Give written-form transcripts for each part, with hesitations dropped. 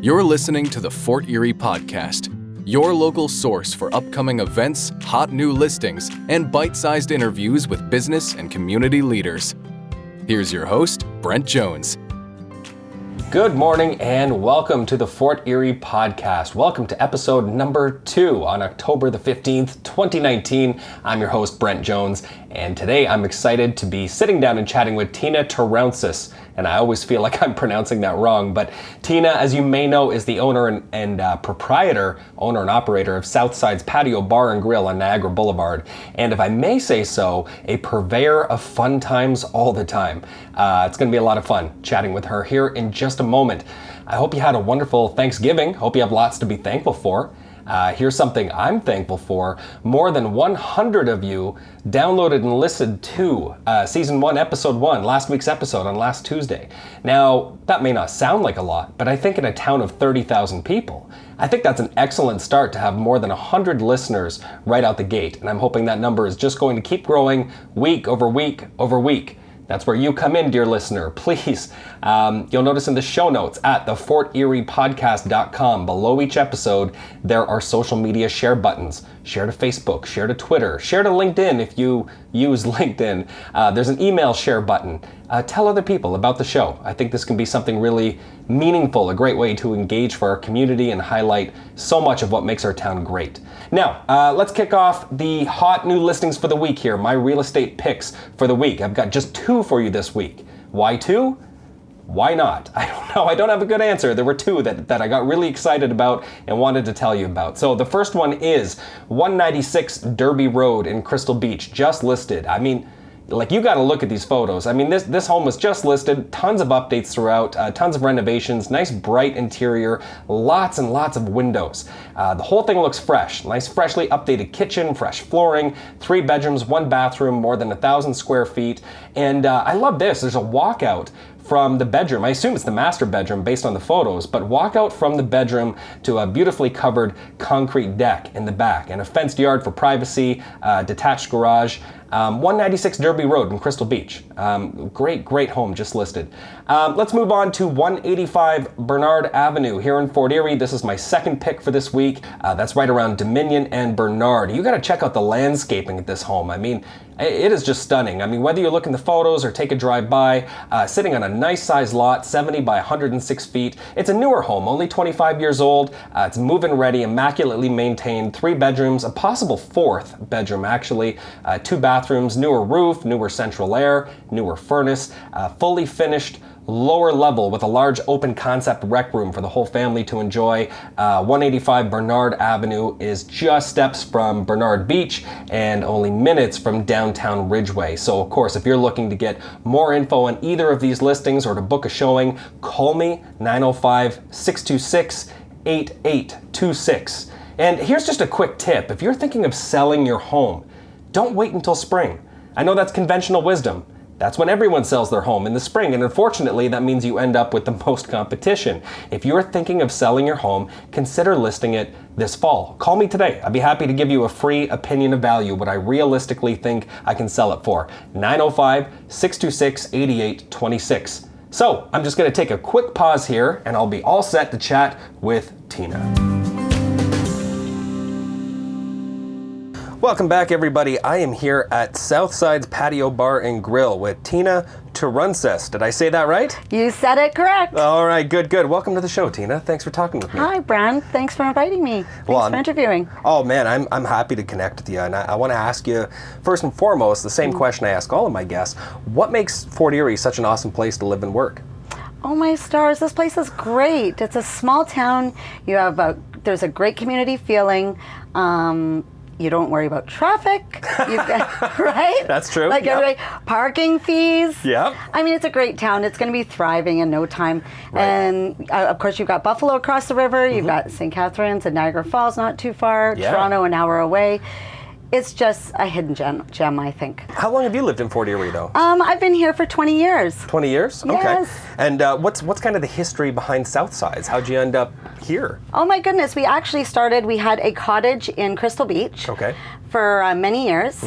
You're listening to the Fort Erie Podcast, your local source for upcoming events, hot new listings, and bite-sized interviews with business and community leaders. Here's your host, Brent Jones. Good morning and welcome to the Fort Erie Podcast. Welcome to episode number 2 on October the 15th, 2019. I'm your host, Brent Jones, and today I'm excited to be sitting down and chatting with Tina Tourountzas. And I always feel like I'm pronouncing that wrong, but Tina, as you may know, is the owner and proprietor, owner and operator of Southsides Patio Bar and Grill on Niagara Boulevard. And if I may say so, a purveyor of fun times all the time. It's going to be a lot of fun chatting with her here in just a moment. I hope you had a wonderful Thanksgiving. Hope you have lots to be thankful for. Here's something I'm thankful for. More than 100 of you downloaded and listened to Season 1, Episode 1, last week's episode on last Tuesday. Now, that may not sound like a lot, but I think in a town of 30,000 people, I think that's an excellent start to have more than 100 listeners right out the gate. And I'm hoping that number is just going to keep growing week over week over week. That's where you come in, dear listener. Please, you'll notice in the show notes at theforteriepodcast.com, below each episode, there are social media share buttons. Share to Facebook, share to Twitter, share to LinkedIn if you use LinkedIn. There's an email share button. Tell other people about the show. I think this can be something really meaningful, a great way to engage for our community and highlight so much of what makes our town great. Now, let's kick off the hot new listings for the week here, my real estate picks for the week. I've got just 2 for you this week. Why 2? Why not? I don't know. I don't have a good answer. There were 2 that I got really excited about and wanted to tell you about. So the first one is 196 Derby Road in Crystal Beach, just listed. I mean, like, you got to look at these photos. I mean, this home was just listed, tons of updates throughout, tons of renovations, nice bright interior, lots and lots of windows. The whole thing looks fresh. Nice freshly updated kitchen, fresh flooring, 3 bedrooms, 1 bathroom, more than 1,000 square feet. And I love this. There's a walkout from the bedroom. I assume it's the master bedroom based on the photos, but walk out from the bedroom to a beautifully covered concrete deck in the back and a fenced yard for privacy, detached garage. 196 Derby Road in Crystal Beach. Great home just listed. Let's move on to 185 Bernard Avenue here in Fort Erie. This is my second pick for this week. That's right around Dominion and Bernard. You got to check out the landscaping at this home. I mean, it is just stunning. I mean, whether you look in the photos or take a drive by, sitting on a nice sized lot, 70 by 106 feet. It's a newer home, only 25 years old. It's move-in ready, immaculately maintained, 3 bedrooms, a possible 4th bedroom actually, 2 bathrooms, newer roof, newer central air, newer furnace, fully finished lower level with a large open concept rec room for the whole family to enjoy. 185 Bernard Avenue is just steps from Bernard Beach and only minutes from downtown Ridgeway. So of course, if you're looking to get more info on either of these listings or to book a showing, call me 905-626-8826. And here's just a quick tip. If you're thinking of selling your home, don't wait until spring. I know that's conventional wisdom. That's when everyone sells their home, in the spring, and unfortunately that means you end up with the most competition. If you're thinking of selling your home, consider listing it this fall. Call me today. I'd be happy to give you a free opinion of value, what I realistically think I can sell it for. 905-626-8826. So I'm just going to take a quick pause here and I'll be all set to chat with Tina. Welcome back, everybody. I am here at Southsides Patio Bar and Grill with Tina Tourountzas. Did I say that right? You said it correct. All right, good. Welcome to the show, Tina. Thanks for talking with me. Hi, Brent. Thanks for inviting me. Thanks for interviewing. Oh, man, I'm happy to connect with you. And I want to ask you, first and foremost, the same question I ask all of my guests. What makes Fort Erie such an awesome place to live and work? Oh, my stars. This place is great. It's a small town. There's a great community feeling. You don't worry about traffic, right? That's true. Like, yep. Parking fees. Yeah. I mean, it's a great town. It's going to be thriving in no time. Right. And of course, you've got Buffalo across the river. You've got St. Catharines and Niagara Falls not too far. Yeah. Toronto an hour away. It's just a hidden gem, I think. How long have you lived in Fort Erie, though? I've been here for 20 years. 20 years? Okay. Yes. And what's kind of the history behind Southsides? How'd you end up here? Oh my goodness, we actually we had a cottage in Crystal Beach for many years.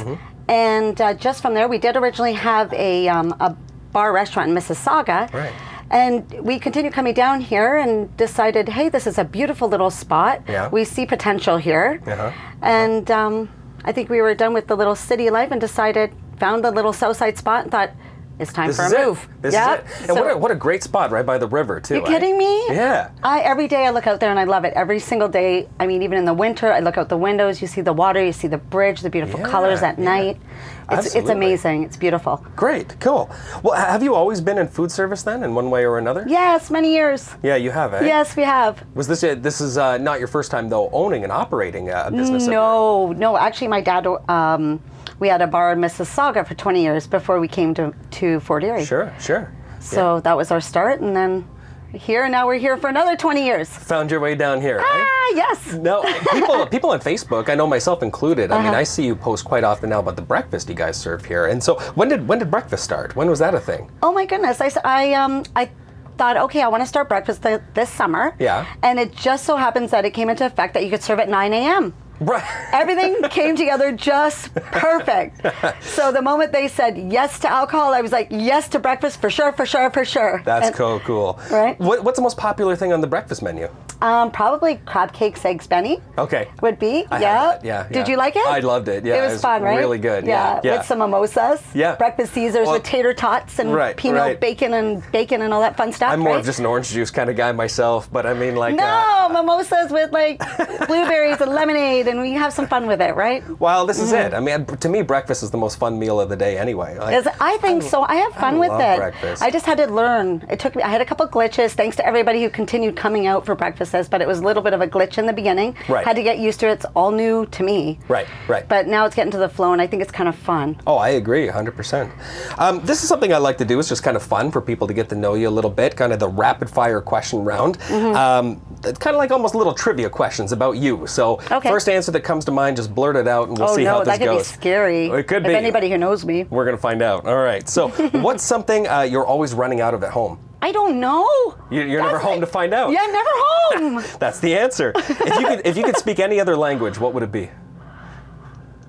And just from there, we did originally have a bar restaurant in Mississauga. Right. And we continued coming down here and decided, hey, this is a beautiful little spot. Yeah. We see potential here. And I think we were done with the little city life and found the little Southside spot and thought, it's time for a move. This is it. And what a great spot right by the river, too. You kidding me? Yeah. Every day I look out there and I love it. Every single day. I mean, even in the winter, I look out the windows. You see the water. You see the bridge, the beautiful colors at night. It's amazing. It's beautiful. Great. Cool. Well, have you always been in food service then, in one way or another? Yes, many years. Yeah, you have, eh? Yes, we have. Was this is not your first time, though, owning and operating a business? No. Actually, my dad... we had a bar in Mississauga for 20 years before we came to Fort Erie. Sure. So that was our start, and then now we're here for another 20 years. Found your way down here, right? Yes. No, people on Facebook, I know myself included, I mean, I see you post quite often now about the breakfast you guys serve here. And so when did breakfast start? When was that a thing? Oh my goodness. I thought, okay, I want to start breakfast this summer. Yeah. And it just so happens that it came into effect that you could serve at 9 a.m. Right. Everything came together just perfect. So the moment they said yes to alcohol, I was like, yes to breakfast for sure. That's cool. Right. What's the most popular thing on the breakfast menu? Probably crab cakes, eggs, Benny. Okay. Would be. I had that, yeah. Did you like it? I loved it. Yeah. It was fun, right? Really good. Yeah. With some mimosas. Yeah. Breakfast Caesars with tater tots and peanut bacon and all that fun stuff. I'm more of just an orange juice kind of guy myself, but I mean like. No, mimosas with like blueberries and lemonade, and we have some fun with it, right? Well, this is it. I mean, to me, breakfast is the most fun meal of the day anyway. I think so. I have fun with it. Breakfast. I just had to learn. It took me. I had a couple glitches. Thanks to everybody who continued coming out for breakfasts, but it was a little bit of a glitch in the beginning. Right. Had to get used to it. It's all new to me. Right. But now it's getting to the flow, and I think it's kind of fun. Oh, I agree, 100%. This is something I like to do. It's just kind of fun for people to get to know you a little bit, kind of the rapid fire question round. It's kind of like almost little trivia questions about you. So first answer that comes to mind, just blurt it out, and we'll see how this goes. Oh, no, that could be scary. It could be. If anybody who knows me. We're going to find out. All right. So what's something you're always running out of at home? I don't know. You're never home to find out. Yeah, I'm never home. That's the answer. If you could speak any other language, what would it be?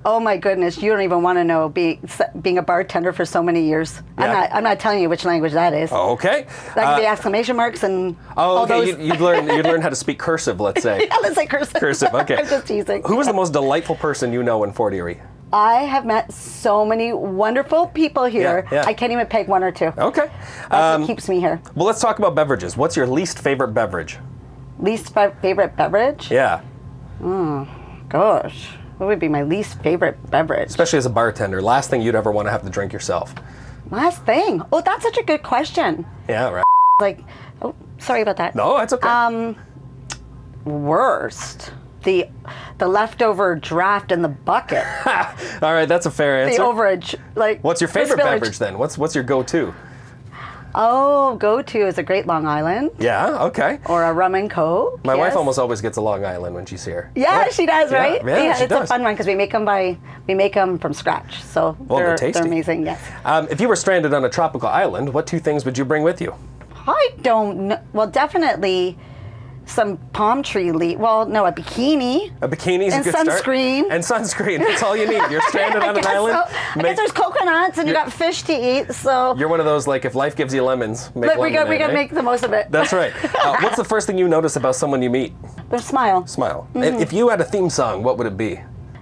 Oh my goodness, you don't even want to know being a bartender for so many years. Yeah. I'm not telling you which language that is. Oh, okay. That could be exclamation marks and all those. You'd learn how to speak cursive, let's say. Yeah, let's say cursive. Cursive, okay. I'm just teasing. Who was the most delightful person you know in Fort Erie? I have met so many wonderful people here. Yeah. I can't even pick one or two. Okay. That's what keeps me here. Well, let's talk about beverages. What's your least favorite beverage? Least favorite beverage? Yeah. Gosh. What would be my least favorite beverage? Especially as a bartender. Last thing you'd ever want to have to drink yourself. Last thing? Oh, that's such a good question. Yeah, right. Like, oh, sorry about that. No, that's okay. Worst. The leftover draft in the bucket. All right, that's a fair answer. The overage. Like, what's your favorite beverage then? What's your go-to? Oh, go-to is a great Long Island. Yeah, okay. Or a rum and coke. My wife almost always gets a Long Island when she's here. Yeah, she does, right? Yeah, she it's does. A fun one because we make them from scratch. So they're tasty. They're amazing, yes. If you were stranded on a tropical island, what two things would you bring with you? I don't know. Well, definitely some palm tree leaf. Well, no, a bikini. A bikini's a good start. And sunscreen. And sunscreen. That's all you need. You're stranded on an island. I guess there's coconuts and you got fish to eat. So you're one of those, like, if life gives you lemons, make lemonade. We got to make the most of it. That's right. What's the first thing you notice about someone you meet? Their smile. Smile. If you had a theme song, what would it be?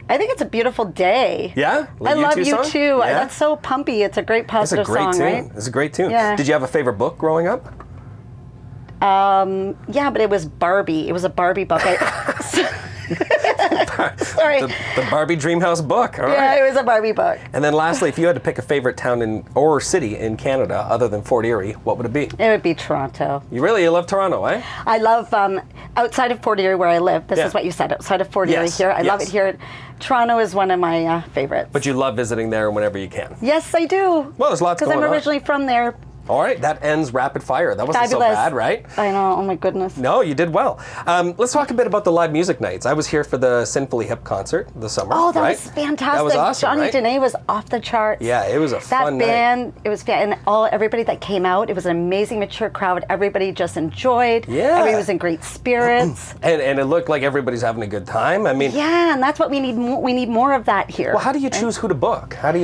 I think it's a beautiful day. Yeah? I love you song? too. Yeah? That's so pumpy. It's a great positive song, right? It's a great tune. Yeah. Did you have a favorite book growing up? Yeah, but it was Barbie. It was a Barbie book. Sorry. The Barbie Dreamhouse book. All right. Yeah, it was a Barbie book. And then lastly, if you had to pick a favorite town or city in Canada other than Fort Erie, what would it be? It would be Toronto. You love Toronto, eh? I love, outside of Fort Erie where I live, this is what you said, outside of Fort Erie here. I love it here. Toronto is one of my favorites. But you love visiting there whenever you can. Yes, I do. Well, there's lots going on. Because I'm originally from there. All right, that ends rapid fire. That wasn't Fabulous. so bad, right? I know, oh my goodness. No, you did well. Let's talk a bit about the live music nights. I was here for the Sinfully Hip concert this summer. Oh, that was fantastic. That was awesome, Johnny right? Dene was off the charts. Yeah, it was a fun night. That band, it was fan, and everybody that came out, it was an amazing, mature crowd. Everybody just enjoyed. Yeah. Everybody was in great spirits. And it looked like everybody's having a good time. I mean, yeah, and that's what we need. We need more of that here. Well, how do you choose who to book? How do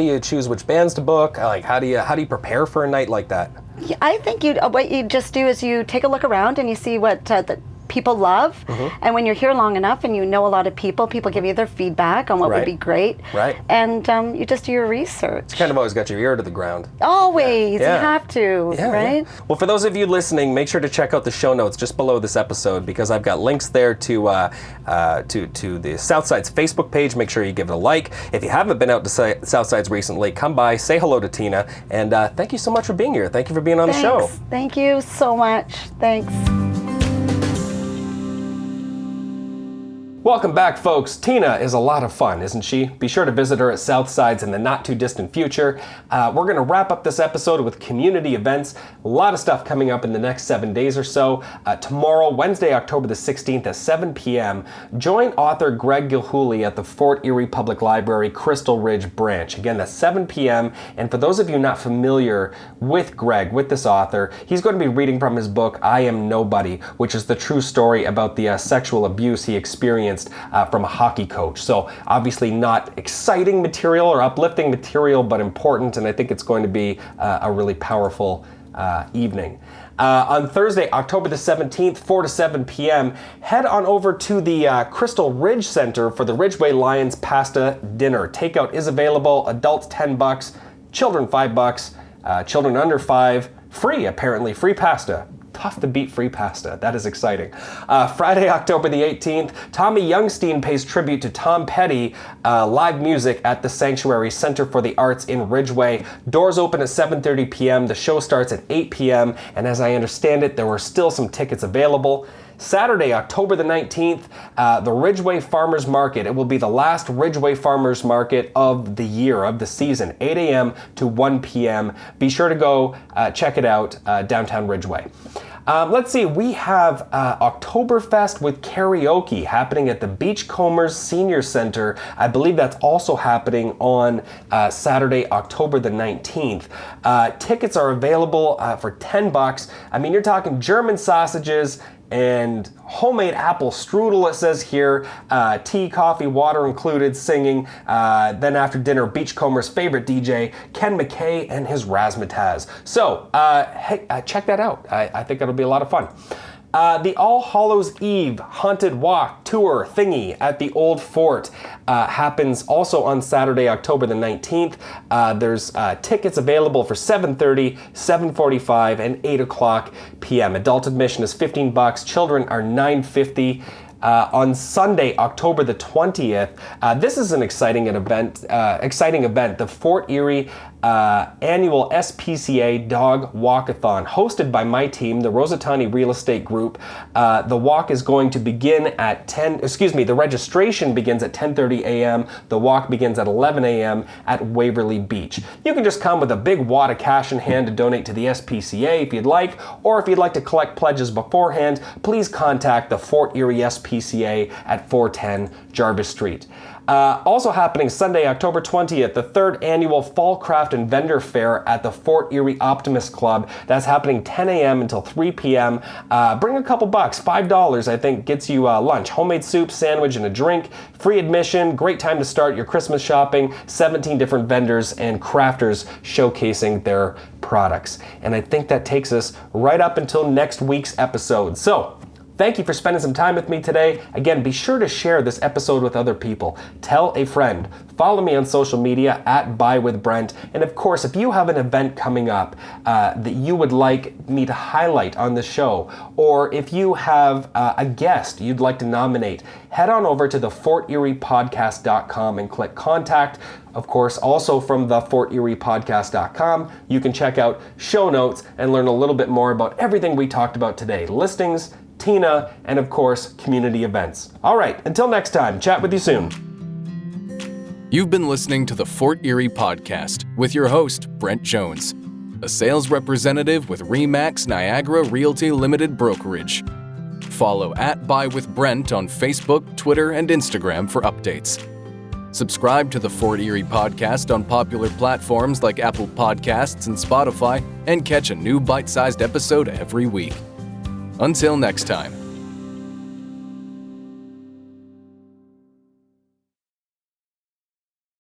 you choose which bands to book? Like, how do you prepare for a night like that? Yeah, I think what you just do is you take a look around and you see what the people love. And when you're here long enough and you know a lot of people give you their feedback on what would be great. Right. And you just do your research. It's kind of always got your ear to the ground. Always. You have to, right? Yeah. Well, for those of you listening, make sure to check out the show notes just below this episode, because I've got links there to the Southsides Facebook page. Make sure you give it a like. If you haven't been out to Southsides recently, come by, say hello to Tina, and thank you so much for being here. Thank you for being on the show. Thank you so much. Thanks. Welcome back, folks. Tina is a lot of fun, isn't she? Be sure to visit her at Southsides in the not-too-distant future. We're going to wrap up this episode with community events. A lot of stuff coming up in the next 7 days or so. Tomorrow, Wednesday, October the 16th at 7 p.m., join author Greg Gilhooly at the Fort Erie Public Library Crystal Ridge branch. Again, that's 7 p.m. And for those of you not familiar with Greg, with this author, he's going to be reading from his book, I Am Nobody, which is the true story about the sexual abuse he experienced from a hockey coach. So obviously not exciting material or uplifting material, but important, and I think it's going to be a really powerful evening. On Thursday, October the 17th, 4 to 7 p.m., head on over to the Crystal Ridge Center for the Ridgeway Lions Pasta Dinner. Takeout is available, adults $10, children $5, children under 5, free apparently, free pasta. Tough to beat free pasta. That is exciting. Friday, October the 18th, Tommy Youngstein pays tribute to Tom Petty, live music at the Sanctuary Center for the Arts in Ridgeway. Doors open at 7:30 p.m. The show starts at 8 p.m. And as I understand it, there were still some tickets available. Saturday, October the 19th, the Ridgeway Farmers Market. It will be the last Ridgeway Farmers Market of the year, of the season, 8 a.m. to 1 p.m. Be sure to go check it out, downtown Ridgeway. Let's see, we have Oktoberfest with karaoke happening at the Beachcombers Senior Center. I believe that's also happening on Saturday, October the 19th. Tickets are available for $10. I mean, you're talking German sausages and homemade apple strudel, it says here, tea, coffee, water included, singing. Then after dinner, Beachcomber's favorite DJ, Ken McKay and his razzmatazz. So, hey, check that out. I think it'll be a lot of fun. The All Hallows Eve Haunted Walk Tour thingy at the Old Fort happens also on Saturday, October the 19th. There's tickets available for 7:30, 7:45, and 8 o'clock p.m. Adult admission is $15. Children are $9.50. On Sunday, October the 20th, this is an exciting event. The Fort Erie annual SPCA Dog Walkathon, hosted by my team, the Rosatani Real Estate Group. The walk is going to begin at the registration begins at 10:30 a.m. The walk begins at 11 a.m. at Waverly Beach. You can just come with a big wad of cash in hand to donate to the SPCA if you'd like, or if you'd like to collect pledges beforehand, please contact the Fort Erie SPCA at 410 Jarvis Street. Also happening Sunday, October 20th, the 3rd annual Fall Craft and Vendor Fair at the Fort Erie Optimist Club. That's happening 10 a.m. until 3 p.m. Bring a couple bucks, $5 I think gets you lunch, homemade soup, sandwich, and a drink. Free admission, great time to start your Christmas shopping. 17 different vendors and crafters showcasing their products. And I think that takes us right up until next week's episode. So, thank you for spending some time with me today. Again, be sure to share this episode with other people. Tell a friend. Follow me on social media at Buy with Brent. And of course, if you have an event coming up that you would like me to highlight on the show, or if you have a guest you'd like to nominate, head on over to the FortEriePodcast.com and click contact. Of course, also from the FortEriePodcast.com, you can check out show notes and learn a little bit more about everything we talked about today. Listings, Tina, and of course, community events. All right, until next time, chat with you soon. You've been listening to the Fort Erie Podcast with your host, Brent Jones, a sales representative with RE/MAX Niagara Realty Limited Brokerage. Follow at Buy with Brent on Facebook, Twitter, and Instagram for updates. Subscribe to the Fort Erie Podcast on popular platforms like Apple Podcasts and Spotify, and catch a new bite-sized episode every week. Until next time.